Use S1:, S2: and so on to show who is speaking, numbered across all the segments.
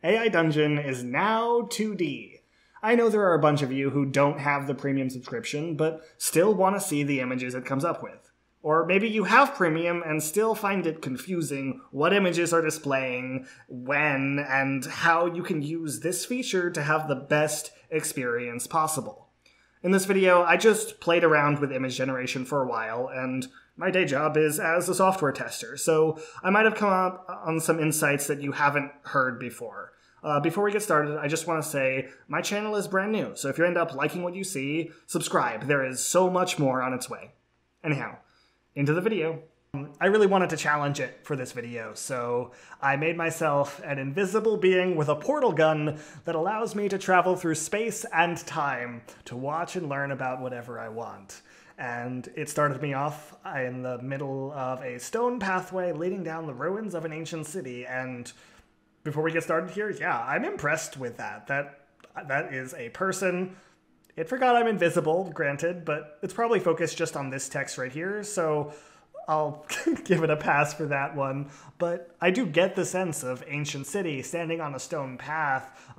S1: AI Dungeon is now 2D. I know there are a bunch of you who don't have the premium subscription, but still want to see the images it comes up with. Or maybe you have premium and still find it confusing what images are displaying, when, and how you can use this feature to have the best experience possible. In this video, I just played around with image generation for a while, and my day job is as a software tester, so I might have come up on some insights that you haven't heard before. Before we get started, I just want to say my channel is brand new, so if you end up liking what you see, subscribe. There is so much more on its way. Anyhow, into the video. I really wanted to challenge it for this video, so I made myself an invisible being with a portal gun that allows me to travel through space and time to watch and learn about whatever I want. And it started me off in the middle of a stone pathway leading down the ruins of an ancient city, and before we get started here, yeah, I'm impressed with that. That is a person. It forgot I'm invisible, granted, but it's probably focused just on this text right here, so I'll give it a pass for that one. But I do get the sense of ancient city standing on a stone path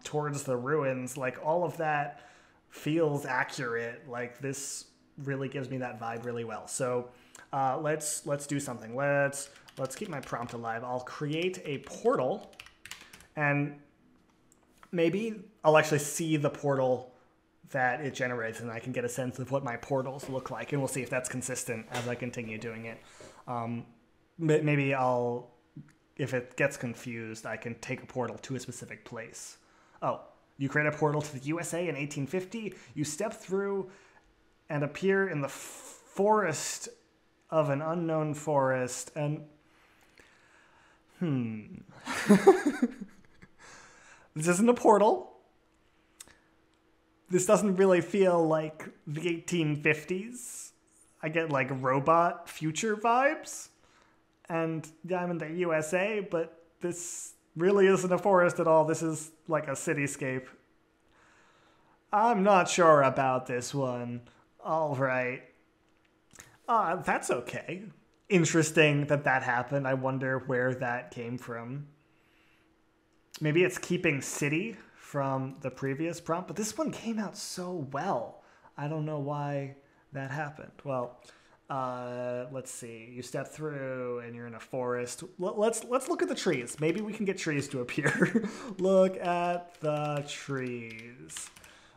S1: towards the ruins. Like, all of that feels accurate. Like, this really gives me that vibe really well. So let's do something. Let's keep my prompt alive. I'll create a portal, and maybe I'll actually see the portal that it generates, and I can get a sense of what my portals look like, and we'll see if that's consistent as I continue doing it. Maybe if it gets confused, I can take a portal to a specific place. Oh, you create a portal to the USA in 1850, you step through and appear in the forest of an unknown forest, and this isn't a portal. This doesn't really feel like the 1850s. I get like robot future vibes. And yeah, I'm in the USA, but this really isn't a forest at all. This is like a cityscape. I'm not sure about this one. All right. That's okay. Interesting that happened. I wonder where that came from. Maybe it's keeping city from the previous prompt, but this one came out so well. I don't know why that happened. Well, let's see. You step through and you're in a forest. Let's look at the trees. Maybe we can get trees to appear. Look at the trees.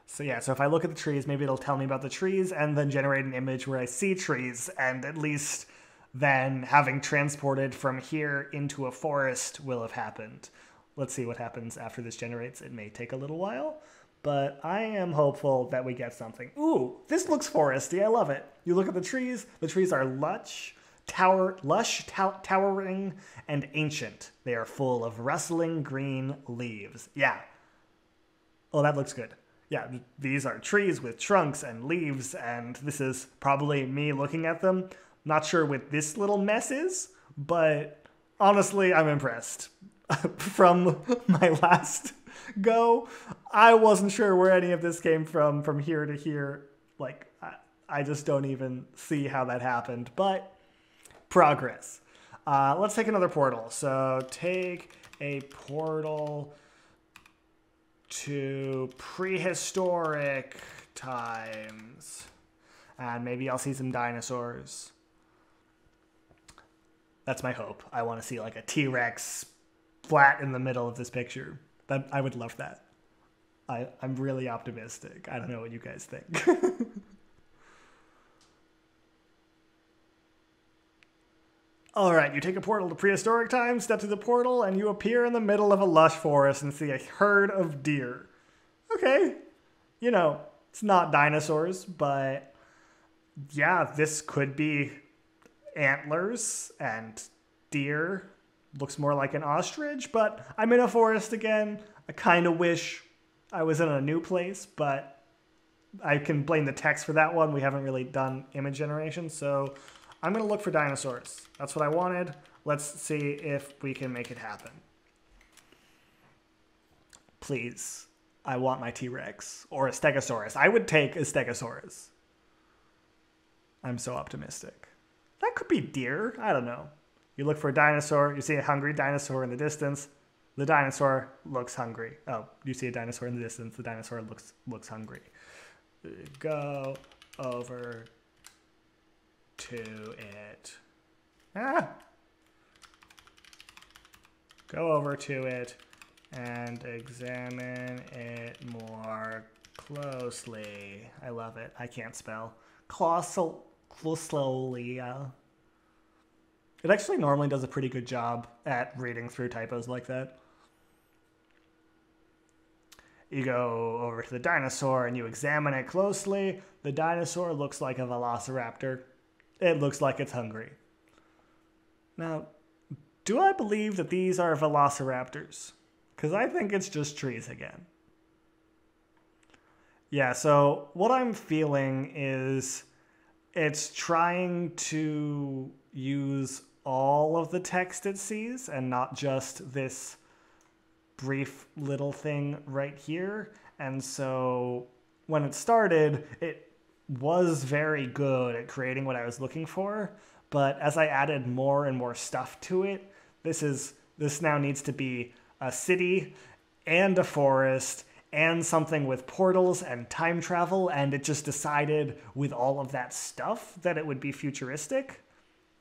S1: So yeah, so if I look at the trees, maybe it'll tell me about the trees and then generate an image where I see trees, and at least then having transported from here into a forest will have happened. Let's see what happens after this generates. It may take a little while, but I am hopeful that we get something. Ooh, this looks foresty. I love it. You look at the trees. The trees are lush, towering, and ancient. They are full of rustling green leaves. Yeah. Oh, that looks good. Yeah, these are trees with trunks and leaves, and this is probably me looking at them. Not sure what this little mess is, but honestly, I'm impressed. From my last go, I wasn't sure where any of this came from here to here. Like, I just don't even see how that happened, but progress. Let's take another portal. So take a portal to prehistoric times, and maybe I'll see some dinosaurs. That's my hope. I want to see like a T-Rex flat in the middle of this picture. I would love that. I'm really optimistic. I don't know what you guys think. All right, you take a portal to prehistoric times, step through the portal, and you appear in the middle of a lush forest and see a herd of deer. Okay, you know, it's not dinosaurs, but yeah, this could be antlers and deer. Looks more like an ostrich, but I'm in a forest again. I kind of wish I was in a new place, but I can blame the text for that one. We haven't really done image generation, so I'm going to look for dinosaurs. That's what I wanted. Let's see if we can make it happen. Please. I want my T-Rex or a Stegosaurus. I would take a Stegosaurus. I'm so optimistic. That could be deer. I don't know. You look for a dinosaur. You see a hungry dinosaur in the distance. The dinosaur looks hungry. Oh, you see a dinosaur in the distance. The dinosaur looks hungry. Go over to it. Go over to it and examine it more closely. I love it. I can't spell. Closely. It actually normally does a pretty good job at reading through typos like that. You go over to the dinosaur and you examine it closely. The dinosaur looks like a velociraptor. It looks like it's hungry. Now, do I believe that these are velociraptors? Because I think it's just trees again. Yeah, so what I'm feeling is it's trying to use all of the text it sees and not just this brief little thing right here. And so when it started, it was very good at creating what I was looking for. But as I added more and more stuff to it, this now needs to be a city and a forest and something with portals and time travel, and it just decided with all of that stuff that it would be futuristic.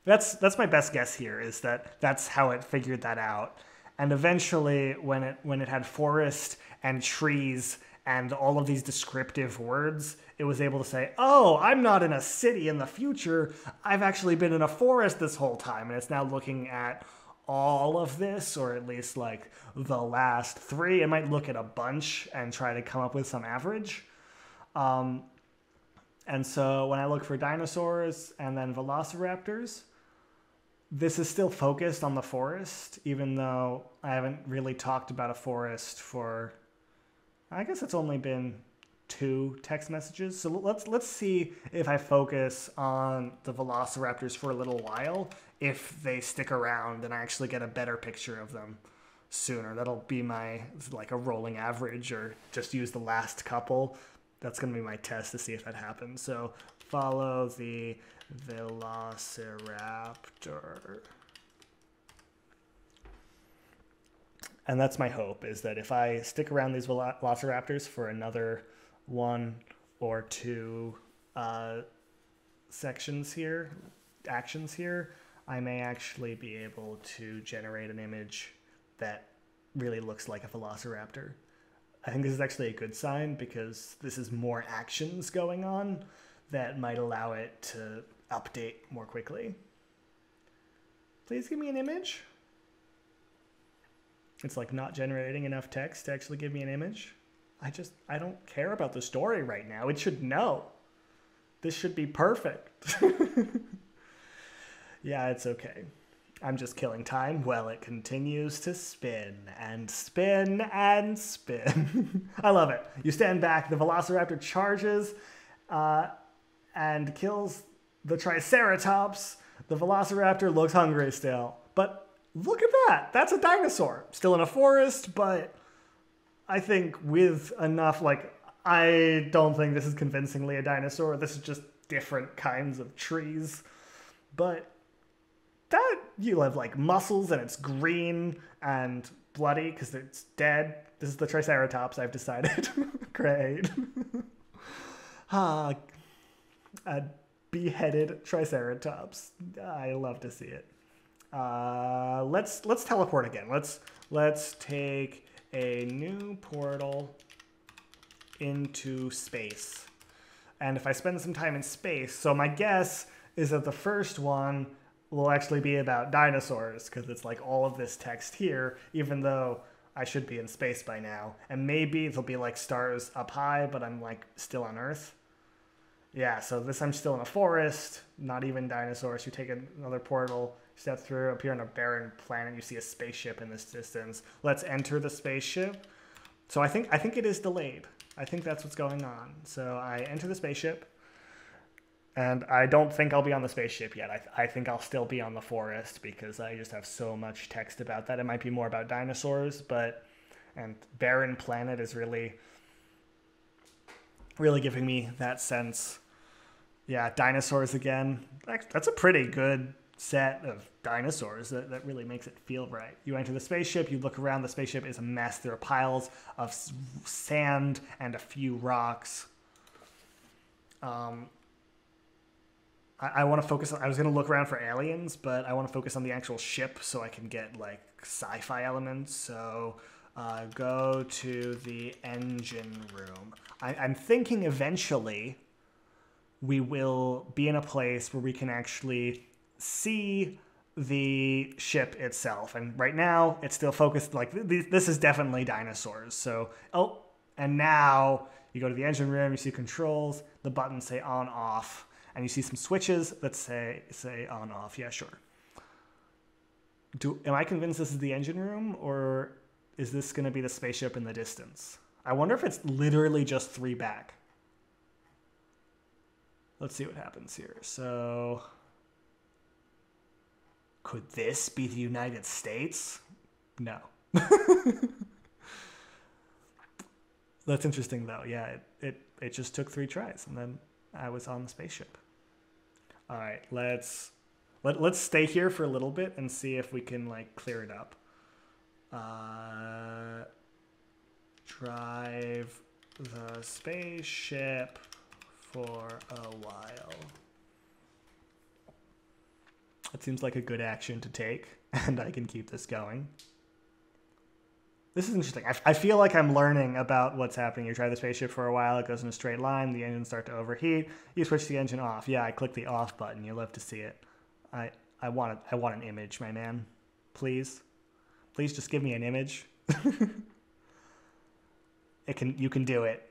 S1: That's my best guess here, is that that's how it figured that out. And eventually, when it had forest and trees and all of these descriptive words, it was able to say, oh, I'm not in a city in the future. I've actually been in a forest this whole time. And it's now looking at all of this, or at least like the last three. It might look at a bunch and try to come up with some average. And so when I look for dinosaurs and then velociraptors, this is still focused on the forest, even though I haven't really talked about a forest for, I guess it's only been 2 text messages. So let's see if I focus on the velociraptors for a little while, if they stick around and I actually get a better picture of them sooner. That'll be my, like, a rolling average, or just use the last couple. That's going to be my test to see if that happens. So follow the velociraptor. And that's my hope, is that if I stick around these velociraptors for another 1 or 2 actions here, I may actually be able to generate an image that really looks like a velociraptor. I think this is actually a good sign, because this is more actions going on that might allow it to update more quickly. Please give me an image. It's like not generating enough text to actually give me an image. I don't care about the story right now. It should know. This should be perfect. Yeah, it's okay. I'm just killing time while it continues to spin and spin and spin. I love it. You stand back, the velociraptor charges and kills the Triceratops. The velociraptor looks hungry still. But look at that. That's a dinosaur. Still in a forest, but I think with enough, like, I don't think this is convincingly a dinosaur. This is just different kinds of trees. But that, you have like muscles and it's green and bloody because it's dead. This is the Triceratops, I've decided. Great. A beheaded Triceratops. I love to see it. Let's teleport again. Let's take a new portal into space. And if I spend some time in space, so my guess is that the first one will actually be about dinosaurs, because it's like all of this text here, even though I should be in space by now. And maybe there'll be like stars up high, but I'm like still on Earth. Yeah, so this I'm still in a forest, not even dinosaurs. You take another portal, step through, appear on a barren planet, you see a spaceship in this distance. Let's enter the spaceship. So I think it is delayed. I think that's what's going on. So I enter the spaceship, and I don't think I'll be on the spaceship yet. I think I'll still be on the forest, because I just have so much text about that. It might be more about dinosaurs, and barren planet is really giving me that sense. Yeah, dinosaurs again. That's a pretty good set of dinosaurs that really makes it feel right. You enter the spaceship, you look around, the spaceship is a mess. There are piles of sand and a few rocks. I want to focus on, I was going to look around for aliens, but I want to focus on the actual ship so I can get like sci-fi elements. So go to the engine room. I'm thinking eventually we will be in a place where we can actually see the ship itself. And right now it's still focused, like this is definitely dinosaurs. So, and now you go to the engine room, you see controls, the buttons say on, off, and you see some switches that say on, off. Yeah, sure. Am I convinced this is the engine room, or is this going to be the spaceship in the distance? I wonder if it's literally just 3 back. Let's see what happens here. So, could this be the United States? No. That's interesting, though. Yeah, it just took 3 tries, and then I was on the spaceship. All right, let's stay here for a little bit and see if we can like clear it up. Drive the spaceship for a while. That seems like a good action to take, and I can keep this going. This is interesting. I feel like I'm learning about what's happening. You drive the spaceship for a while, it goes in a straight line, the engines start to overheat, you switch the engine off. Yeah, I click the off button. You'll love to see it. I want an image, my man. Please. Please just give me an image. You can do it.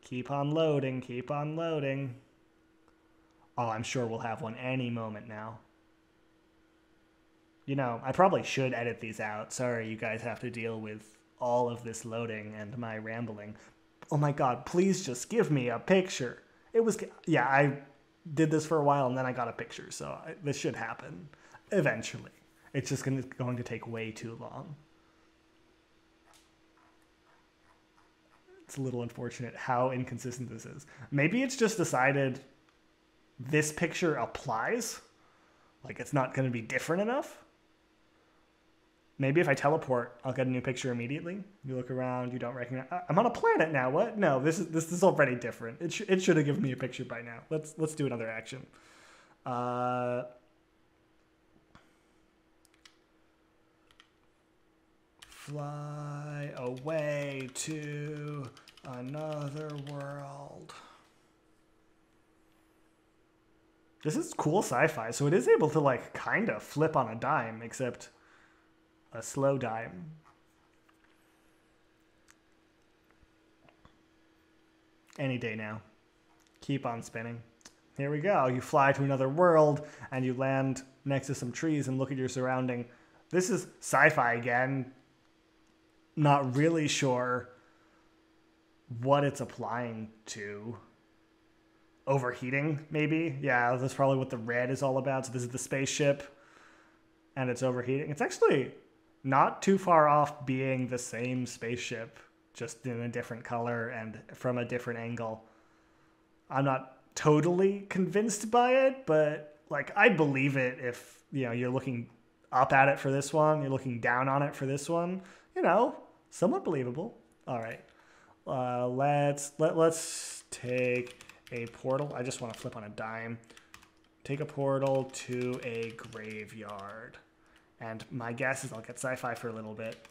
S1: Keep on loading, keep on loading. Oh, I'm sure we'll have one any moment now. You know, I probably should edit these out. Sorry, you guys have to deal with all of this loading and my rambling. Oh my god, please just give me a picture. Yeah, I did this for a while and then I got a picture, so this should happen eventually. It's just going to take way too long. It's a little unfortunate how inconsistent this is. Maybe it's just decided this picture applies. Like, it's not going to be different enough. Maybe if I teleport, I'll get a new picture immediately. You look around, you don't recognize. I'm on a planet now. What? No, this is already different. It should have given me a picture by now. Let's do another action. Fly away to another world. This is cool sci-fi, so it is able to like kind of flip on a dime, except a slow dime. Any day now. Keep on spinning. Here we go. You fly to another world and you land next to some trees and look at your surrounding. This is sci-fi again. Not really sure what it's applying to. Overheating, maybe? Yeah, that's probably what the red is all about. So this is the spaceship, and it's overheating. It's actually not too far off being the same spaceship, just in a different color and from a different angle. I'm not totally convinced by it, but like I'd believe it if, you know, you're looking up at it for this one, you're looking down on it for this one. You know, somewhat believable. All right, let's take a portal. I just want to flip on a dime. Take a portal to a graveyard. And my guess is I'll get sci-fi for a little bit.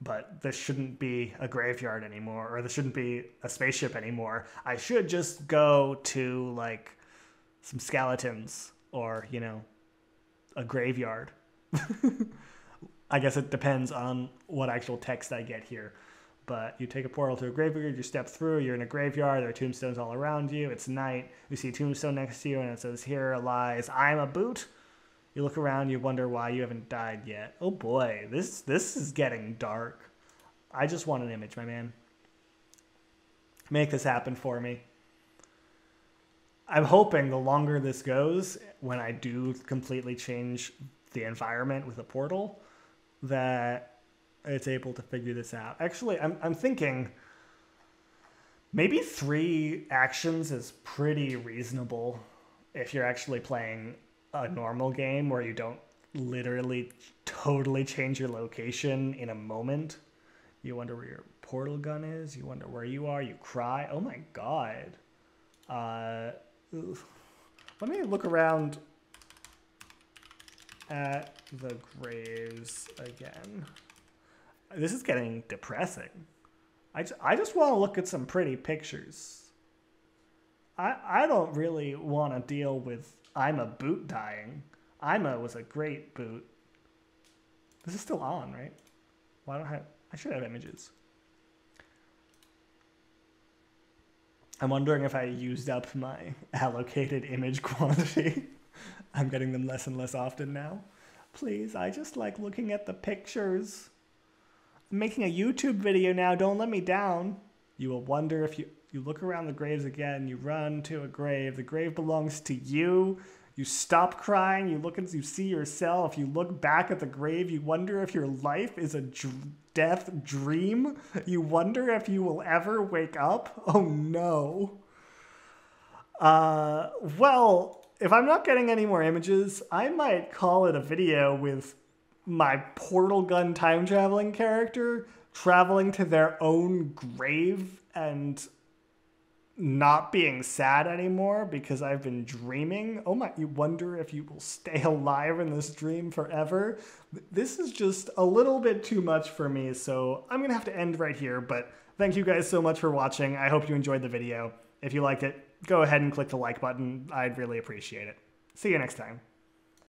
S1: But this shouldn't be a graveyard anymore, or this shouldn't be a spaceship anymore. I should just go to, like, some skeletons, or, you know, a graveyard. I guess it depends on what actual text I get here. But you take a portal to a graveyard, you step through, you're in a graveyard, there are tombstones all around you, it's night, you see a tombstone next to you, and it says, "Here lies I'm a boot." You look around, you wonder why you haven't died yet. Oh boy, this is getting dark. I just want an image, my man. Make this happen for me. I'm hoping the longer this goes, when I do completely change the environment with a portal, that it's able to figure this out. Actually, I'm thinking maybe 3 actions is pretty reasonable. if you're actually playing a normal game where you don't literally totally change your location in a moment. You wonder where your portal gun is. You wonder where you are. You cry. Oh my god. Let me look around at the graves again. This is getting depressing. I just want to look at some pretty pictures. I don't really want to deal with I'm a boot dying. Ima was a great boot. This is still on, right? Why don't I should have images. I'm wondering if I used up my allocated image quantity. I'm getting them less and less often now. Please, I just like looking at the pictures. I'm making a YouTube video now, don't let me down. You will wonder if you look around the graves again, you run to a grave, the grave belongs to you. You stop crying, you look and you see yourself, you look back at the grave, you wonder if your life is a death dream. You wonder if you will ever wake up. Oh no. Well, if I'm not getting any more images, I might call it a video with my portal gun time traveling character traveling to their own grave and not being sad anymore because I've been dreaming. Oh my, you wonder if you will stay alive in this dream forever. This is just a little bit too much for me, so I'm gonna have to end right here, but thank you guys so much for watching. I hope you enjoyed the video. If you liked it, go ahead and click the like button. I'd really appreciate it. See you next time.